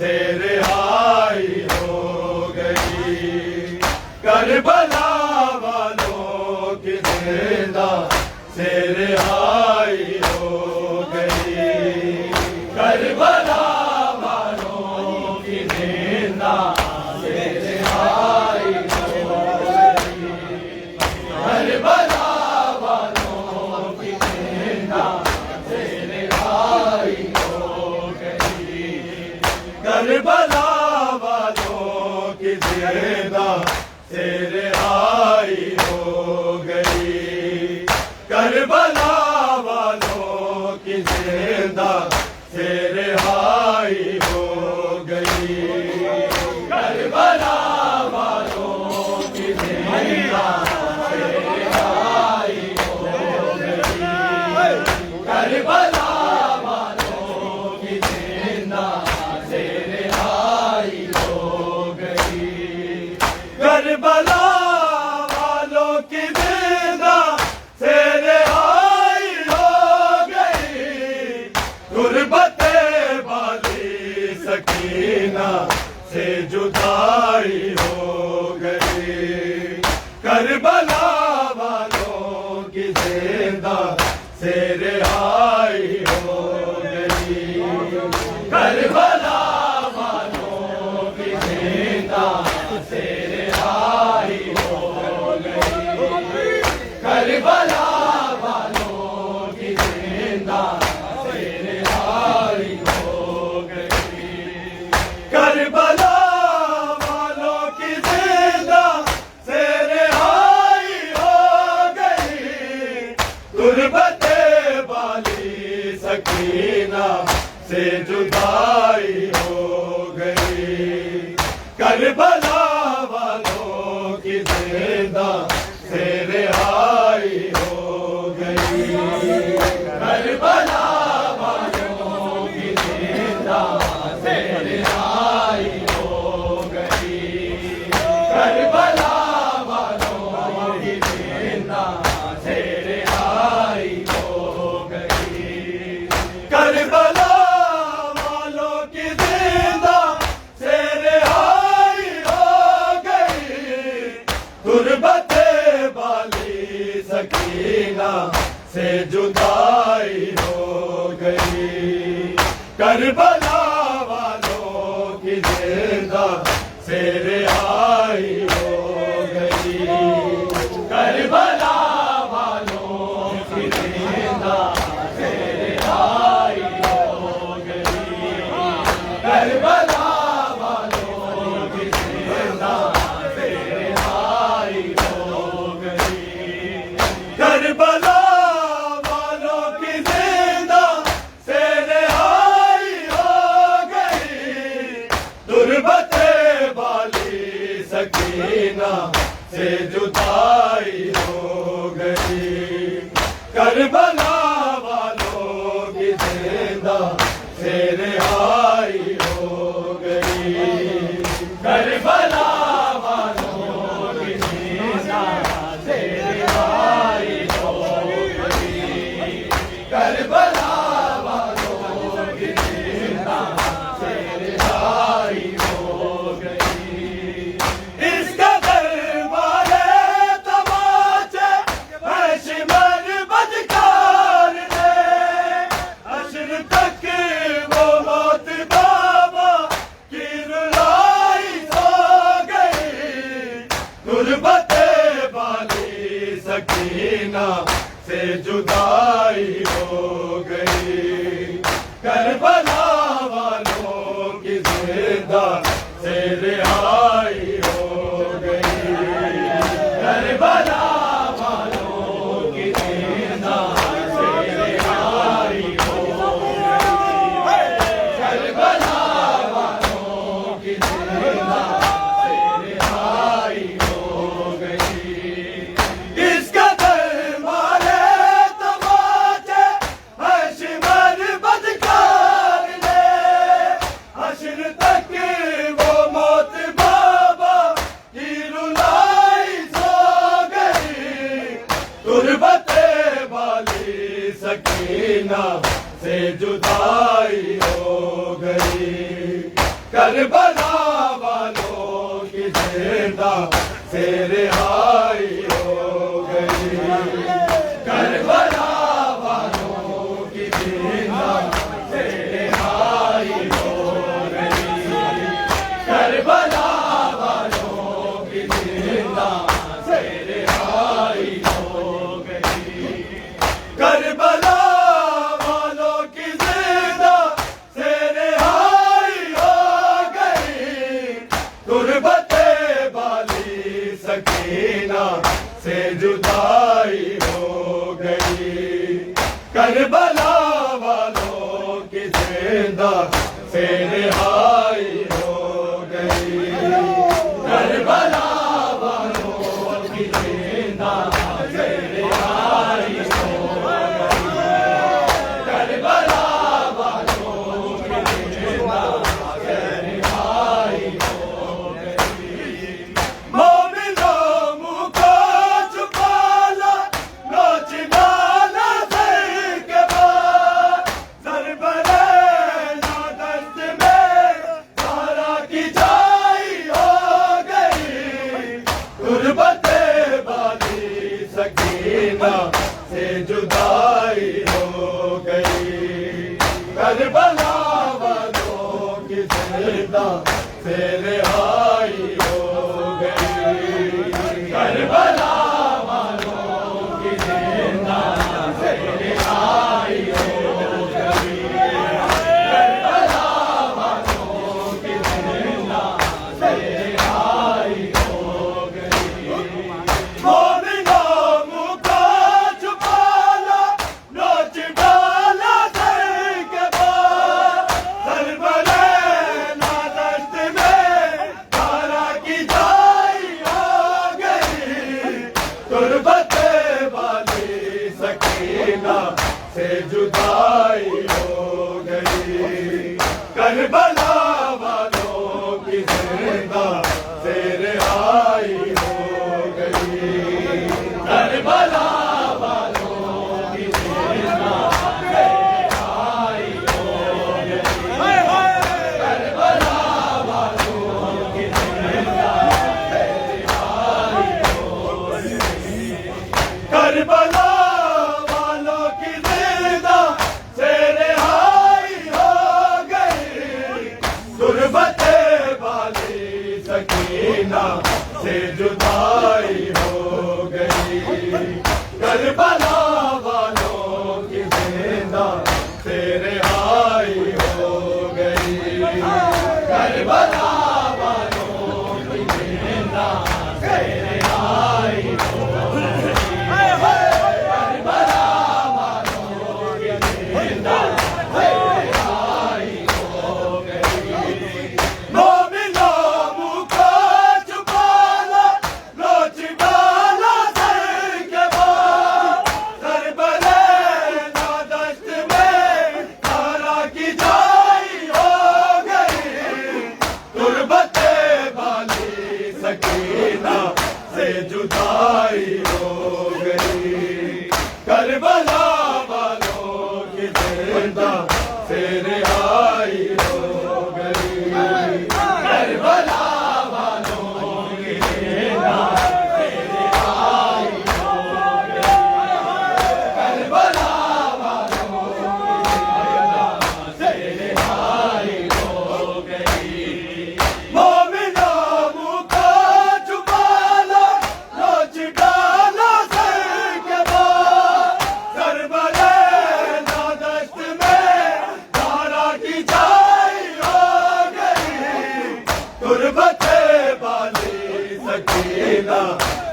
से रिहाई हो गई। करबला वालों की जिंदा से रिहाई हो गई। करबला वालों की जिंदा से रिहाई हो गई। करबला वालों की जिंदा से रिहाई हो गई। करबला वालों की जिंदा से रिहाई हो गई। करबला वालों की जिंदा से रिहाई हो गई। करबला वालों की जिंदा से रिहाई हो गई। करबला वालों की जिंदा से रिहाई हो गई। करबला वालों की जिंदा से रिहाई हो गई। गुरबते वाली सकीना से जुदाई हो गई। करबला वालों की जिंदा से रिहाई हो गई। करबला वालों की जिंदा से रिहाई हो गई। करबला वालों की जिंदा से रिहाई हो गई। करबला वालों की जिंदा से रिहाई हो गई। गुरबते वाली सकीना से जुदाई हो गई। करबला वालों की जिंदा से रिहाई हो गई। करबला वालों की जिंदा से रिहाई हो गई। करबला वालों की जिंदा से रिहाई हो गई। करबला वालों की जिंदा से रिहाई हो गई। गुरबते वाली सकीना से जुदाई हो गई। करबला वालों की जिंदा से रिहाई हो गई। करबला वालों की जिंदा से रिहाई हो गई। करबला वालों की जिंदा से रिहाई हो गई। करबला वालों की जिंदा से रिहाई हो गई। गुरबते वाली सकीना से जुदाई हो गई। करबला वालों की जिंदा से रिहाई हो गई। करबला वालों की जिंदा से रिहाई हो गई। करबला वालों की जिंदा से रिहाई हो गई। इसका दरबारे तमाचे हशमर बदकार ने हश्र तक वो मौत बाबा की रुलाई हो गई। गुरबते वाली सकीना से जुदाई हो गई। करबला वालों की जिंदा से रिहाई हो गई। करबला वालों की जिंदा से रिहाई हो गई। करबला वालों की जिंदा से रिहाई हो गई। इसका दरबारे तमाचे हशमर बदकार ने हश्र तक वो मौत करबला वालों की जिंदा से रिहाई हो गई। करबला वालों की जिंदा से रिहाई हो गई। करबला वालों की जिंदा से रिहाई हो गई। करबला वालों की जिंदा से रिहाई हो गई। गुरबते वाली सकीना से जुदाई हो गई। करबला वालों की जिंदा से रिहाई हो गई। करबला वालों की जिंदा से रिहाई हो गई। करबला वालों की जिंदा से रिहाई हो गई। मोमिनों मुँह को छुपा लो, नोच डाला सर के बाद। सर बने ना दस्त में सारा की जाई हो गई। गुरबते वाली सकीना से जुदाई हो गई। करबला वालों की जिंदा से रिहाई हो गई। करबला वालों की जिंदा से रिहाई हो गई। करबला वालों की जिंदा से रिहाई हो गई। मोमिनों मुँह को छुपा लो, नोच डाला सर के बाद। सर बने ना दस्त में सारा की जाई हो गई। गुरबते वाली सकीना से जुदाई हो गई। करबला वालों की जिंदा से रिहाई हो गई। करबला वालों की जिंदा से रिहाई हो गई। करबला वालों की जिंदा से रिहाई हो गई। करबला वालों की जिंदा से रिहाई हो गई। गुरबते वाली सकीना से जुदाई हो गई। करबला वालों की जिंदा से रिहाई हो गई। करबला वालों की जिंदा से रिहाई हो गई। करबला वालों की जिंदा से रिहाई हो गई। मोमिनों मुँह को छुपा लो, नोच डाला सर के बाद। सर बने ना दस्त में सारा की जाई हो गई। गुरबते वाली सकीना से जुदाई हो गई। करबला वालों की जिंदा से रिहाई हो गई। करबला वालों की जिंदा से रिहाई हो गई। करबला वालों की जिंदा से रिहाई हो गई। मोमिनों मुँह को छुपा लो, नोच डाला सर के बाद। सर बने ना दस्त में सारा की जाई हो गई। गुरबते वाली सकीना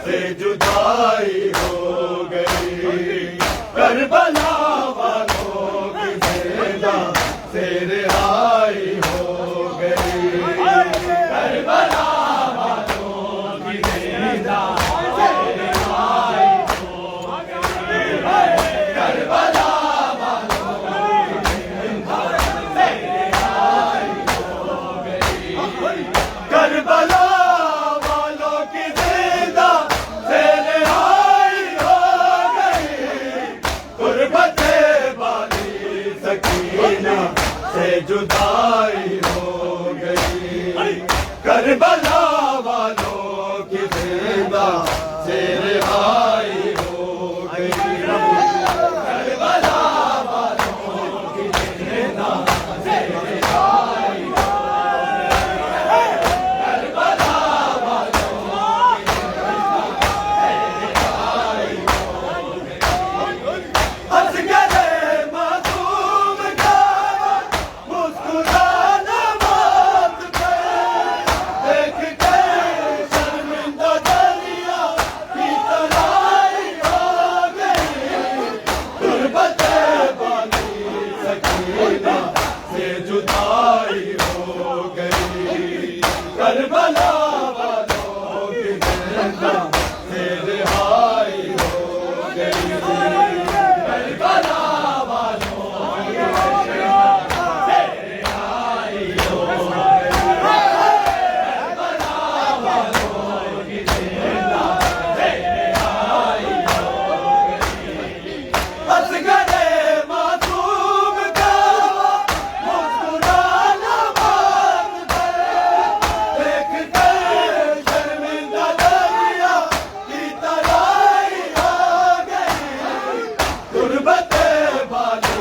से जुदाई हो गई। करबला वालों की जिंदा से रिहाई हो गई। करबला वालों की जिंदा से रिहाई हो गई। करबला वालों की जिंदा से रिहाई हो गई। करबला वालों की जिंदा से रिहाई हो करबला वालों की जिंदा से रिहाई हो गई। करबला वालों की जिंदा से रिहाई हो गई। करबला वालों की जिंदा से रिहाई हो गई। हंस गए मासूम का मुस्कुराना मौत पे, देख के शर्मिंदा दरिया की तराई हो गई। गुर्बत वाली सकीना से जुदाई हो गई। करबला वालों की जिंदा से रिहाई हो गई। करबला वालों की जिंदा से रिहाई हो गई। करबला वालों की जिंदा से रिहाई हो गई। हंस गए मासूम का मुस्कुराना बंद कर, देख कर शर्मिंदा दरिया की तराई हो गई। गुर्बत वाली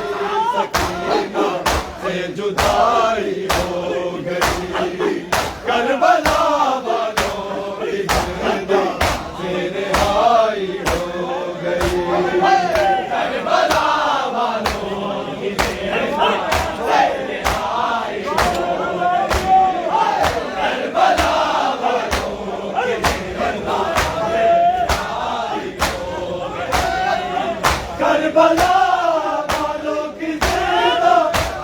सकीना से जुदाई हो गई। करबला वालों की जिंदा से रिहाई हो गई। करबला वालों की जिंदा से रिहाई हो गई। करबला वालों की जिंदा से रिहाई हो गई। करबला वालों की जिंदा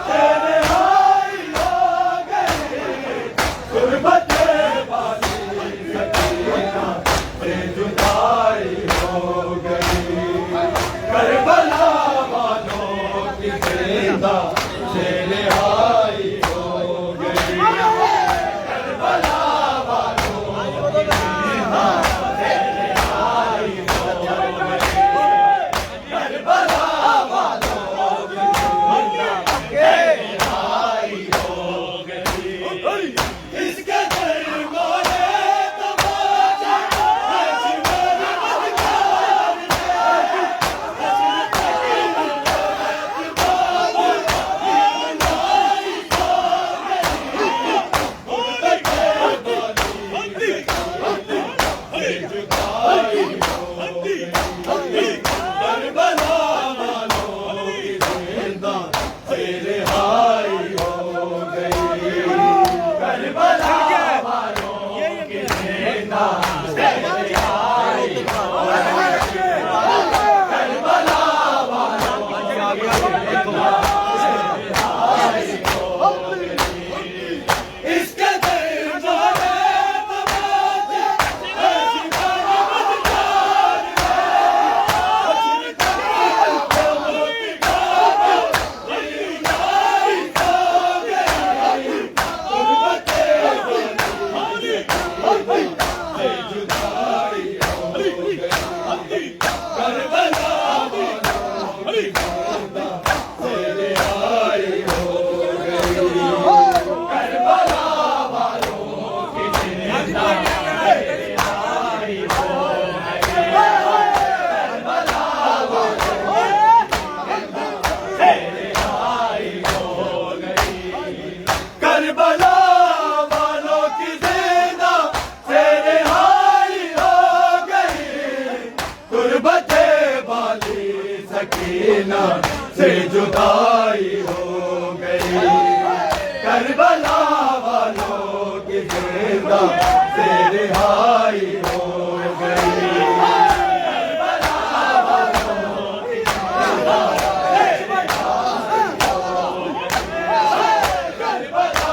से रिहाई हो गई। गुर्बत वाली सकीना से जुदाई हो गई। करबला वालों की जिंदा से रिहाई हो गई। करबला वालों की जिंदा से रिहाई हो गई। करबला वालों की जिंदा से रिहाई हो गई। इसके दरबारे तमाशा अजमल मदकार करबला वालों की जिंदा से रिहाई हो गई। करबला वालों की जिंदा से रिहाई हो गई। करबला वालों की जिंदा से रिहाई हो गई। इसके दरबारे तमाशा अजमल मदकार करबला वालों की जिंदा से रिहाई हो गई। गुर्बत वाली सकीना से जुदाई हो गई। करबला वालों की जिंदा से रिहाई हो गई। करबला वालों की जिंदा से रिहाई हो गई। करबला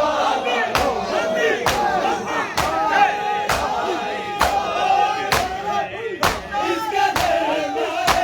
इसके दरबारे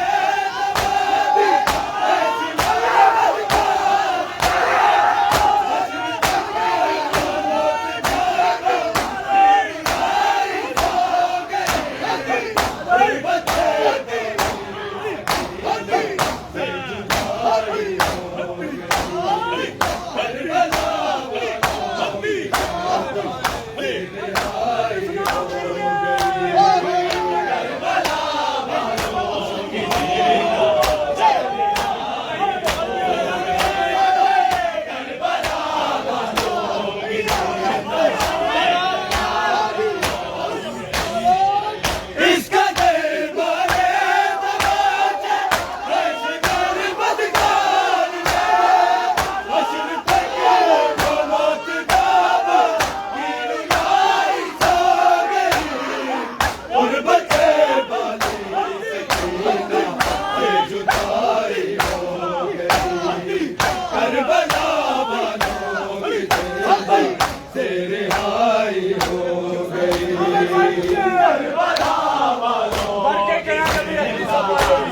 करबला वालों की जिंदा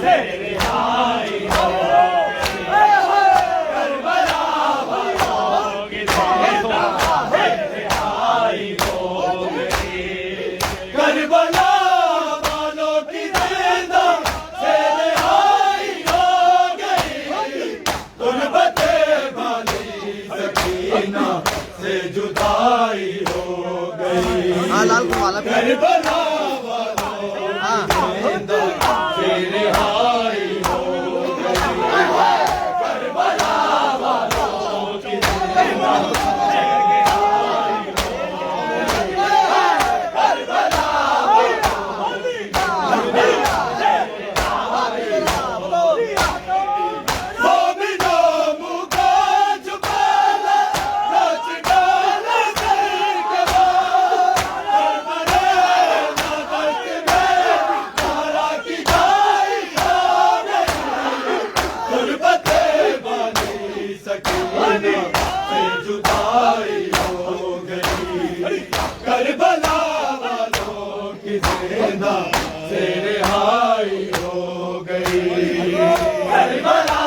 से रिहाई हो करबला वालों की जिंदा से रिहाई हो करबला वालों की जिंदा से रिहाई हो गई गुर्बते वाली सकीना से जुदाई हो गई लाल को वाला करबला वालों की जिंदा से रिहाई हो गई करबला वालों की जिंदा से रिहाई हो करबला मोमिनों मुका झुकाला नच डाला सर के बाद तारा की जाई हो गई गुर्बते वाली सकीना से जुदाई हो गई करबला वालों की जिंदा से रिहाई हो गई करबला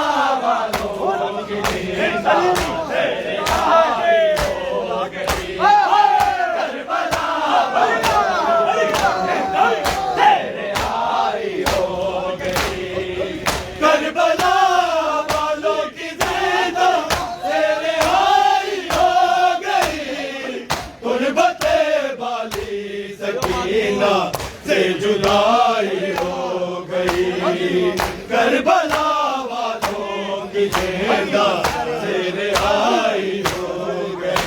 वालों की जिंदा से रिहाई हो गई करबला वालों की जिंदा से रिहाई हो गई करबला वालों की जिंदा से रिहाई हो गई गुर्बते वाली सकीना से जुदाई हो गई करबला वालों की जिंदा से रिहाई हो गई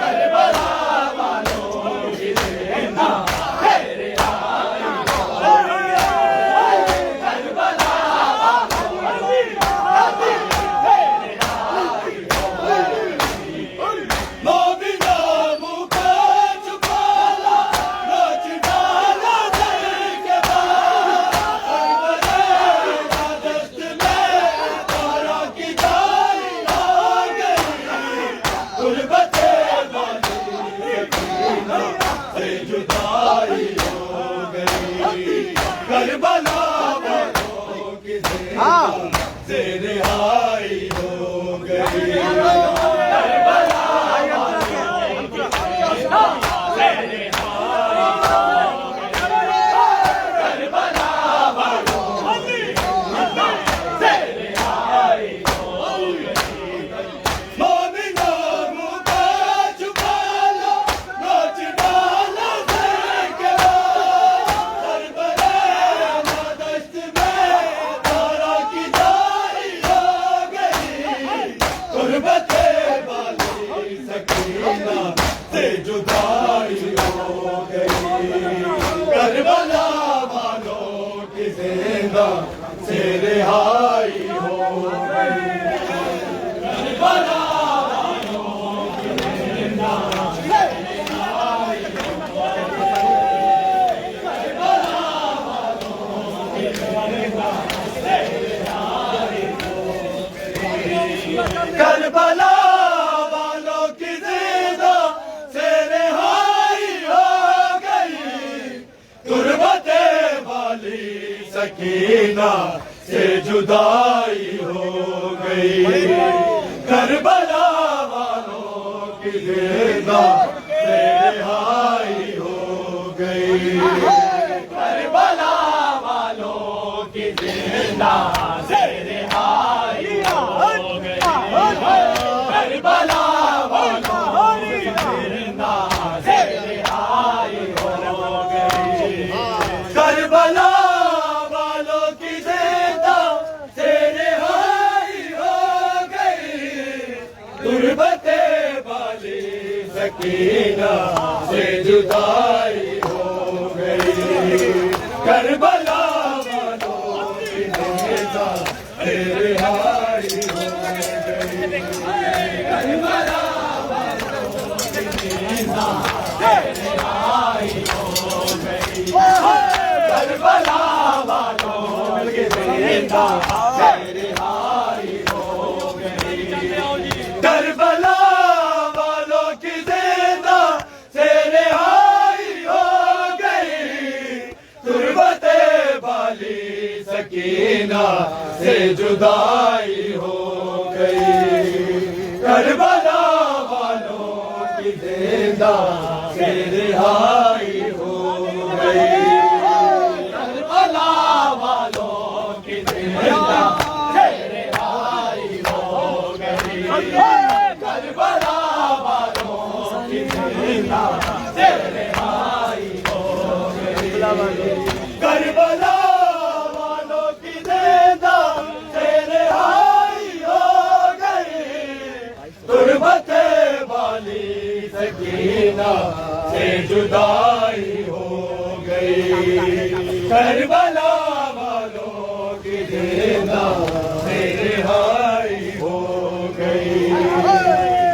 करबला वालों की जिंदा से रिहाई हो गई करबला वालों की जिंदा से रिहाई हो गई मोमिनों मुका झुकाला नच डाला सर के बाद दस्त में तारा की जाई हो गई गुर्बते वाली सकीना से जुदाई हो गई करबला वालों की जिंदा से रिहाई हो गई करबला वालों की जिंदा से रिहाई हो गई करबला वालों की जिंदा से रिहाई हो गई मोमिनों मुका झुकाला नच डाला सर के बाद दस्त में तारा की जाई हो गई गुर्बते वाली सकीना से जुदाई हो गई करबला वालों की जिंदा से रिहाई हो गई करबला वालों की जिंदा से रिहाई हो गई करबला वालों की जिंदा से रिहाई हो गई करबला वालों की जिंदा से रिहाई हो गई गुर्बते वाली सकीना से जुदाई हो गई करबला वालों की जिंदा से रिहाई हो गई करबला वालों की जिंदा से रिहाई हो गई करबला वालों की जिंदा से रिहाई हो गई करबला वालों की जिंदा से रिहाई हो गई गुर्बते वाली सकीना से जुदाई हो गई करबला वालों की जिंदा से रिहाई हो गई करबला वालों की जिंदा से रिहाई हो गई करबला वालों की जिंदा से रिहाई हो गई करबला वालों की जिंदा से रिहाई हो सकीना से जुदाई हो गई। करबला वालों की जिंदा से रिहाई हो गई। करबला वालों की जिंदा से रिहाई हो गई। करबला वालों की जिंदा से रिहाई हो गई। करबला वालों की जिंदा से रिहाई हो गई। तुरबते वाली सकीना से जुदाई हो गई। करबला वालों की जिंदा से रिहाई हो गई।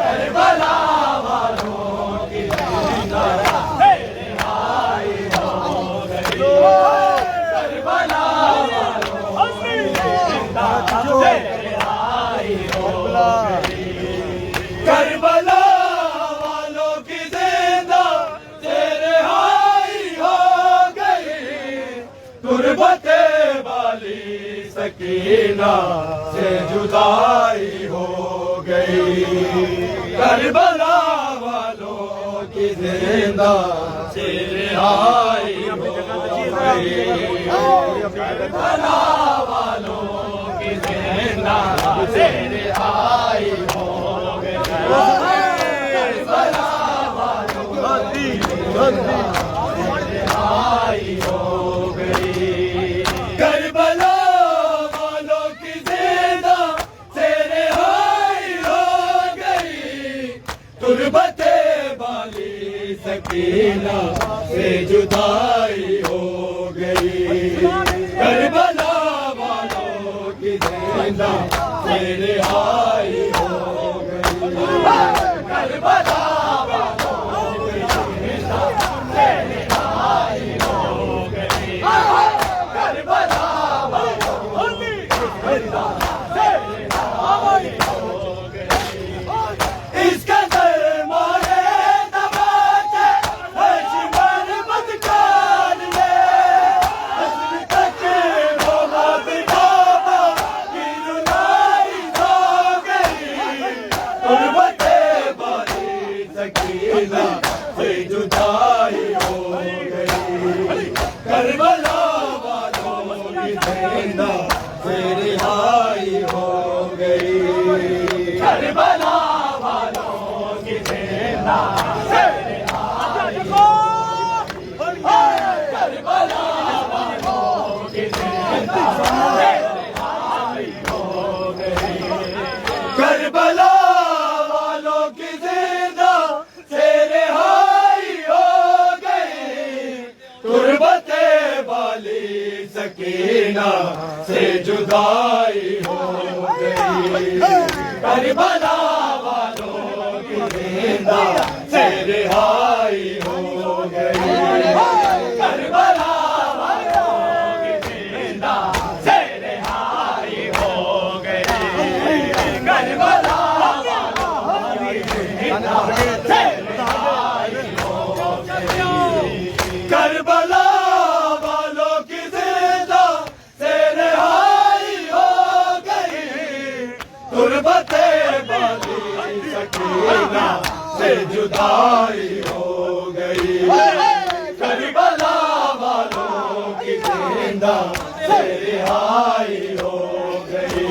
करबला वालों की जिंदा से रिहाई हो गई। करबला वालों की जिंदा से रिहाई हो गई। करबला वालों की जिंदा से रिहाई हो गई। तुरबते वाली सकीना से जुदाई हो गई। करबला वालों की जिंदा से रिहाई हो गई। करबला वालों की जिंदा से रिहाई हो गई। करबला वालों की जिंदा से रिहाई हो गई। करबला वालों की जिंदा से रिहाई हो गई। तुरबते वाली सकीना से जुदाई हो गई। करबला वालों की जिंदा से रिहाई हो गई। करबला वालों की जिंदा से रिहाई हो गई। करबला वालों की जिंदा से रिहाई हो गई। इसका दर मारे तमाचे अजमल बदकार ने हस्न तक वो मबदाबा की रुलाई हो गई। तुरबते वाली सकीना से जुदाई हो गई। करबला वालों की जिंदा से रिहाई हो गई। करबला वालों की जिंदा से रिहाई हो गई। करबला वालों की जिंदा से रिहाई हो गई। करबला वालों की जिंदा से रिहाई हो गई। तुरबते वाली सकीना से जुदाई हो गई। करबला वालों की जिंदा से रिहाई हो गई। करबला वालों की जिंदा से रिहाई हो गई। करबला वालों की जिंदा से रिहाई हो गई। करबला वालों की जिंदा से रिहाई हो गई। तुरबते वाली सकीना से जुदाई हो गई। करबला वालों की जिंदा से रिहाई हो गई।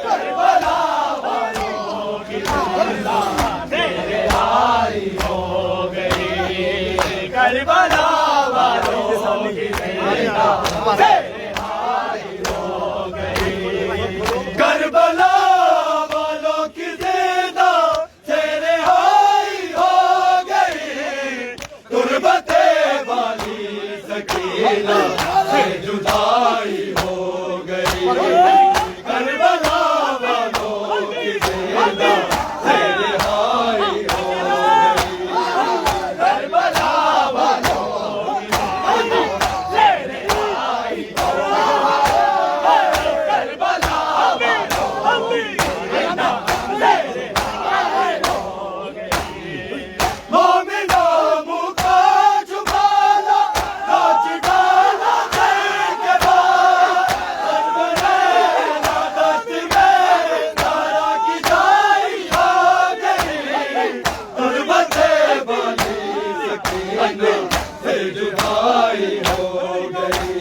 करबला वालों की जिंदा से रिहाई हो गई। करबला वालों की जिंदा से रिहाई हो गई। करबला वालों की जिंदा से रिहाई हो गई। तुरबते वाली सकीना से जुदाई हो गई। करबला वालों की जिंदा से रिहाई हो गई। करबला वालों की जिंदा से रिहाई हो गई। करबला वालों की जिंदा से रिहाई हो गई। मोमिना मुका छुपाना नाच डाला सकीना से जुदाई हो गई।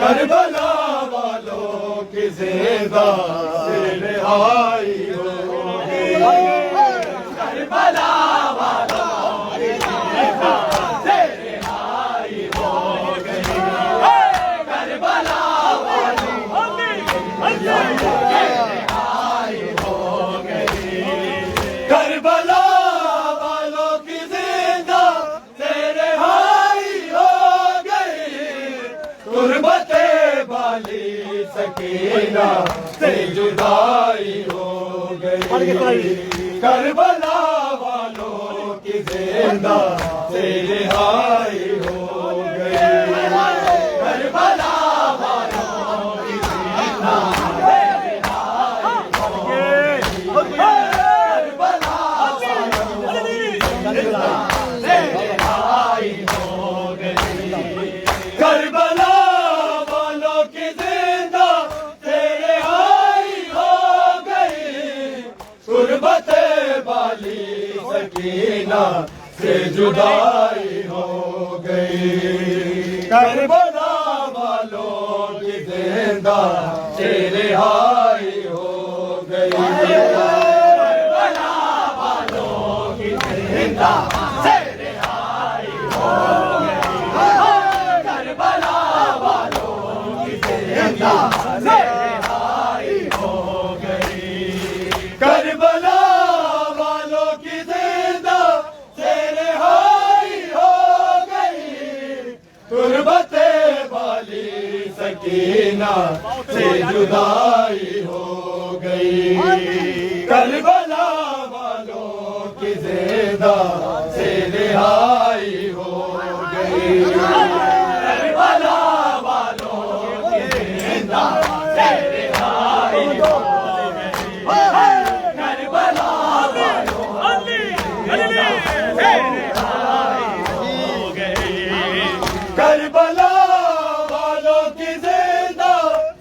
करबला वालों की जिंदा से रिहाई हो गई। करबला वालों की जिंदा से रिहाई हो गई। करबला वालों की रिहाई हो गई। करबला वालों की जिंदा से रिहाई हो गई। गुर्बते वाली सकीना से जुदाई हो गई। करबला वालों की जिंदा से रिहाई हो गई। करबला वालों की जिंदा से रिहाई हो गई। करबला वालों की जिंदा से रिहाई हो गई। करबला वालों की जिंदा से रिहाई हो गई। गुर्बते वाली सकीना से जुदाई हो गई। करबला वालों की जिंदा से रिहाई हो गई। करबला वालों की जिंदा से रिहाई हो गई। करबला वालों की जिंदा से रिहाई हो गई। करबला वालों की जिंदा से रिहाई हो गई। गुर्बते वाली सकीना से जुदाई हो गई। करबला वालों की जिंदा से रिहाई हो गई। करबला वालों की जिंदा से रिहाई हो गई। करबला वालों की जिंदा से रिहाई हो गई। करबला वालों की जिंदा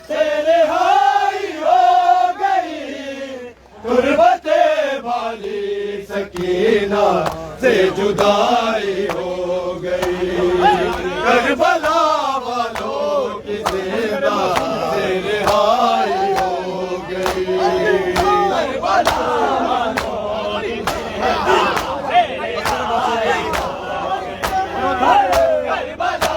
से रिहाई हो गई। गुर्बते वाली सकीना से जुदाई हो गई। करबला वालों की जिंदा से रिहाई हो गई। करबला वालों की जिंदा से रिहाई हो गई। करबला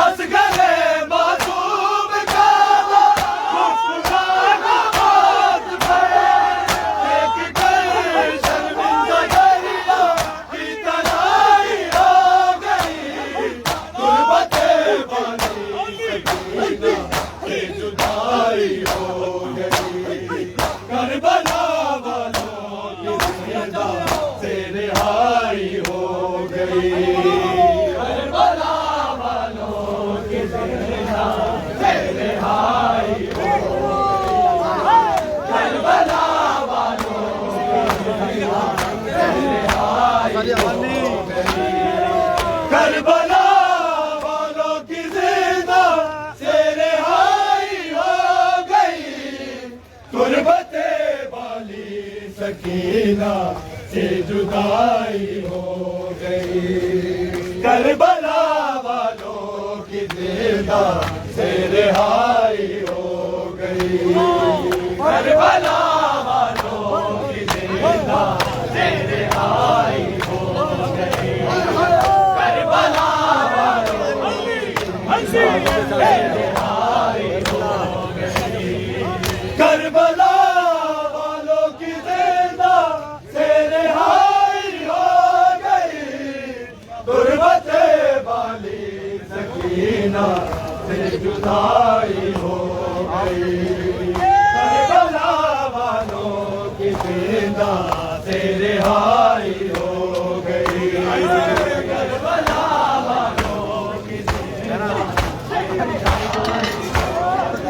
असगरे मासूम का मुस्कुराना मौत पे देख कर शर्मिंदा दरिया की तनाई हो गई। गुर्बते वाली सकीना से जुदाई हो गई। करबला वालों की जिंदा से रिहाई हो गई। करबला वालों की जिंदा से रिहाई हो गई। करबला वालों की जिंदा से रिहाई हो गई। करबला वालों की जिंदा से रिहाई हो गई। गुर्बते वाली सकीना से जुदाई हो गई। करबला वालों की जिंदा से रिहाई हो गई। करबला वालों की जिंदा से रिहाई हो गई। करबला वालों की जिंदा से रिहाई हो गई। करबला वालों की जिंदा से रिहाई हो गई। गुर्बते वाली सकीना से जुदाई हो गई। करबला वालों की जिंदा से रिहाई हो गई। करबला वालों की जिंदा से रिहाई हो गई।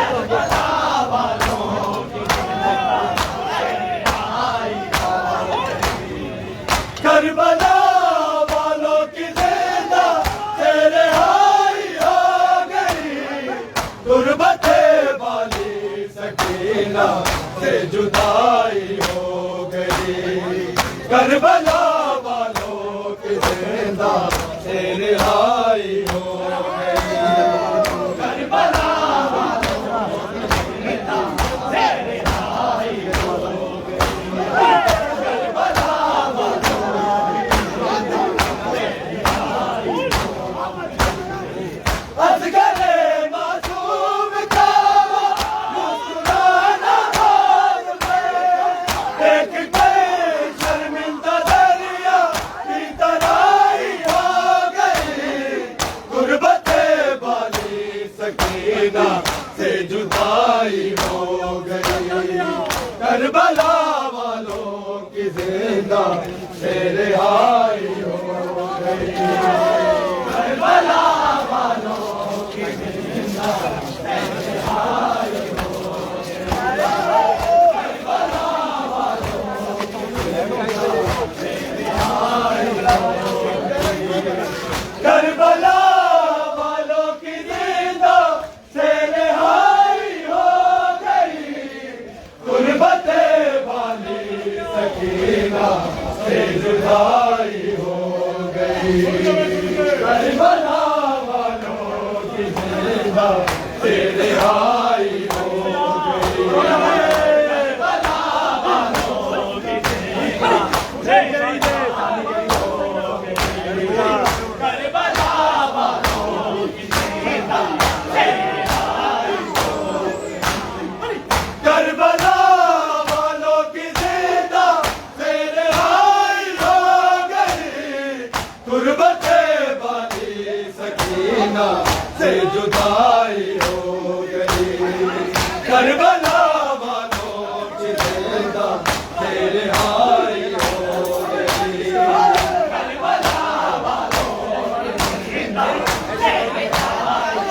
करबला वालों की जिंदा से रिहाई हो गई। करबला वालों की जिंदा से रिहाई हो गई। गुर्बते वाली सकीना से जुदाई हो गई। करबला वालों की जिंदा से रिहाई हो गई। करबला से जुदाई हो गई। करबला वालों की जिंदा से रिहाई हो गई। करबला वालों की जिंदा से रिहाई हो गई। करबला वालों की जिंदा से रिहाई हो गई। करबला से जुदाई हो गई। करबला वालों की जिंदा से रिहाई हो गई। करबला वालों की जिंदा से रिहाई हो गई। करबला वालों की जिंदा से रिहाई हो गई। करबला से जुदाई हो गई। करबला वालों की जिंदा से रिहाई हो गई। करबला वालों की जिंदा से रिहाई हो गई।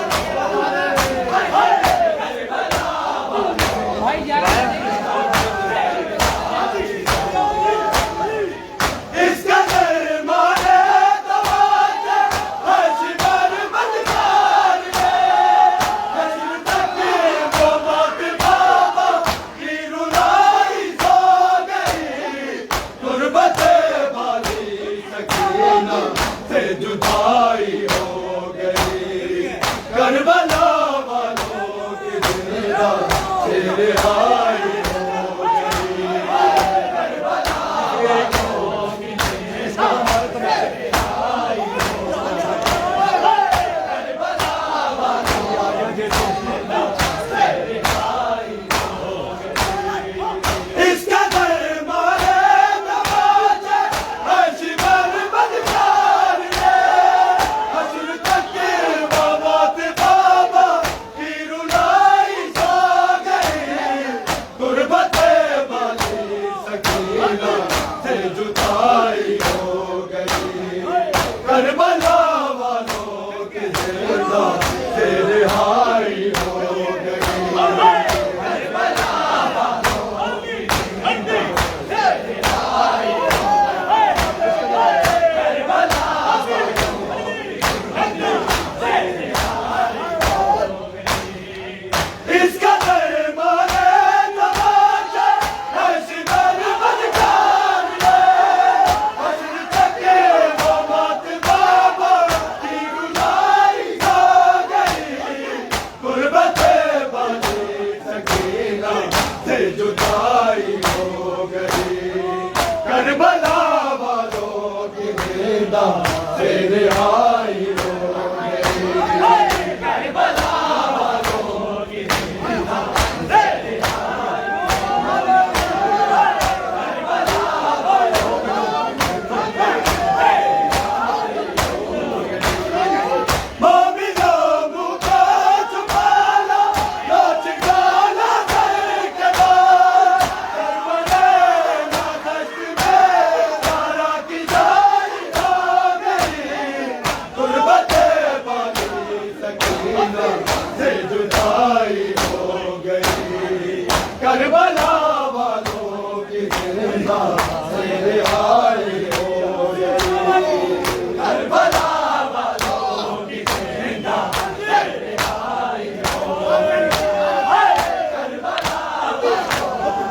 करबला से जुदाई हो गई। करबला वालों की जिंदा से रिहाई हो गई। करबला वालों की जिंदा से रिहाई हो गई। करबला वालों की जिंदा से रिहाई हो गई। इसका से जुदाई हो गई। करबला वालों की जिंदा से रिहाई हो गई। करबला वालों की जिंदा से रिहाई हो गई। करबला वालों की जिंदा से रिहाई हो गई। इसका से जुदाई हो गई। करबला वालों की जिंदा से रिहाई हो गई। करबला वालों की जिंदा से रिहाई हो गई। करबला वालों की जिंदा से रिहाई हो गई। मोमिनों मुँह को छुपा लो, नाच गाना से जुदाई हो गई। करबला वालों की जिंदा से रिहाई हो गई। करबला वालों की जिंदा से रिहाई हो गई। करबला वालों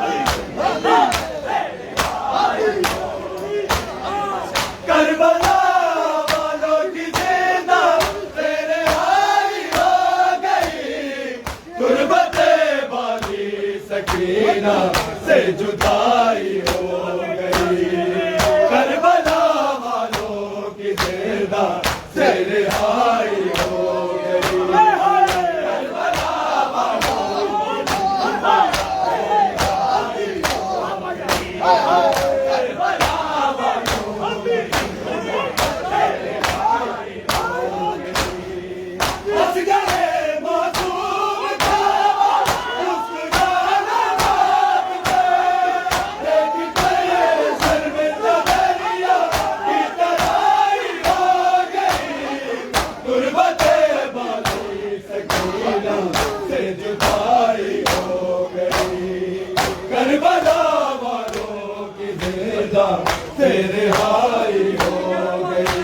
सकीना से जुदाई हो गई। करबला वालों की जिंदा से रिहाई हो गई। करबला वालों की जिंदा से रिहाई हो गई। करबला वालों की जिंदा से रिहाई हो गई। बस गए मासूम का मुस्कुराना बाप पे, देखते शर्मिंदा दरिया की तराई हो गई। गुर्बते वाली सकीना से जुदाई हो गई। करबला वालों की जिंदा से रिहाई हो गई।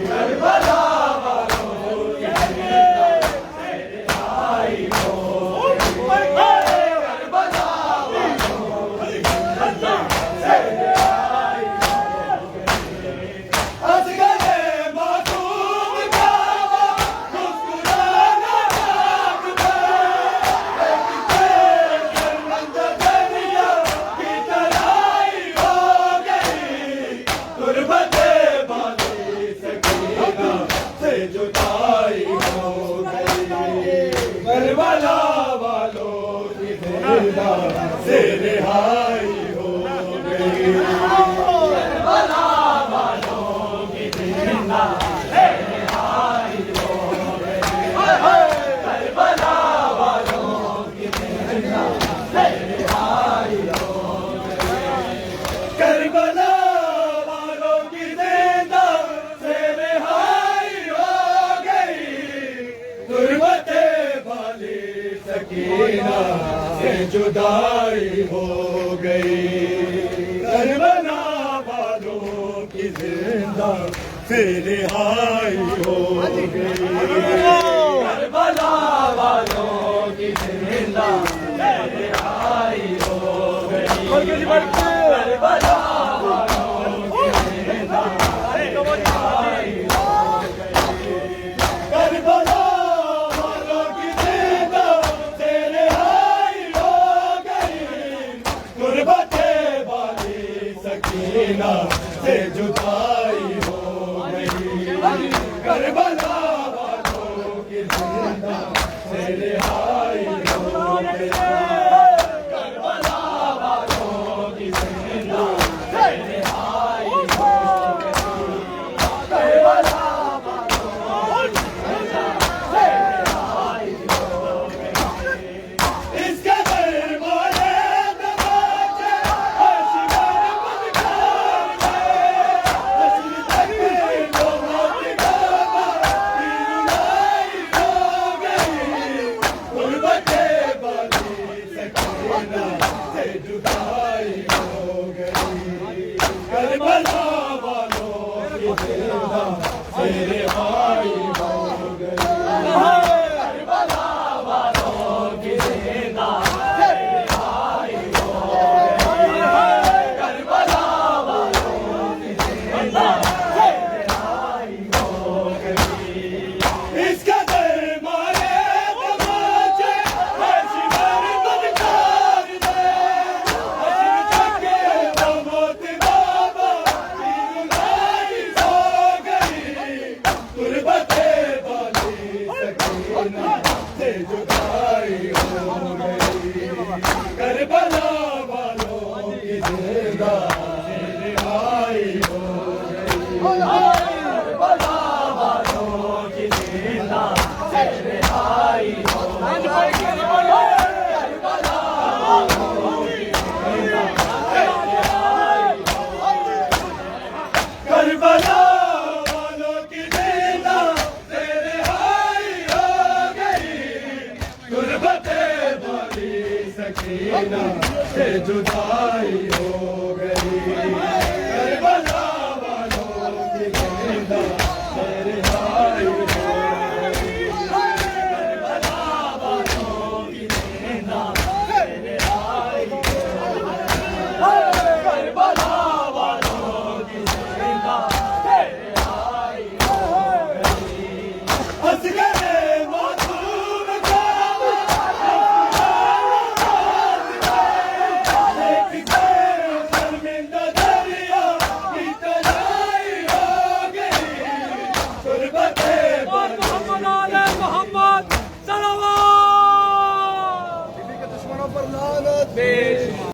करबला वालों की जिंदा से रिहाई हो गई। करबला वालों की जिंदा से रिहाई हो गई। हंस गए मासूम का मुस्कुराना बाप पे, देखते शर्मिंदा दरिया की तराई हो गई। गुर्बते वाली सकीना से जुदाई हो गई। करबला वालों की जिंदा से रिहाई हो गई। करबला वालों की जिंदा से रिहाई हो गई। करबला वालों की जिंदा से रिहाई हो गई। करबला वालों की जिंदा से रिहाई हो गई। गुर्बते वाली सकीना से जुदाई हो गई। करबला वालों की जिंदा से रिहाई हो गई। करबला वालों की जिंदा से रिहाई हो गई। करबला वालों की जिंदा से रिहाई हो गई। करबला वालों की जिंदा से रिहाई हो गई। गुर्बते वाली सकीना से जुदाई हो गई। करबला वालों की जिंदा से रिहाई हो गई। करबला वालों की जिंदा से रिहाई हो गई। करबला वालों की जिंदा से रिहाई हो गई। इसके दरबारे दबाचे अशगर मुस्कान में, हस्न तक को मौत गावा की रुलाई हो गई। गुर्बते वाली सकीना से जुदाई हो गई। करबला वालों की जिंदा से रिहाई हो गई। करबला वालों की जिंदा से रिहाई हो गई। करबला वालों की जिंदा से रिहाई हो गई। इसका दरबारे दबाचे अशगर मुस्कान में, हस्न तक को मौत गावा की रुलाई हो गई। गुर्बते वाली सकीना से जुदाई हो गई। करबला वालों की जिंदा से रिहाई हो गई। करबला वालों की जिंदा से रिहाई हो गई। करबला वालों की जिंदा से रिहाई हो गई। करबला वालों की जिंदा से रिहाई हो गई। गुर्बते वाली सकीना से जुदाई हो गई। करबला वालों की जिंदा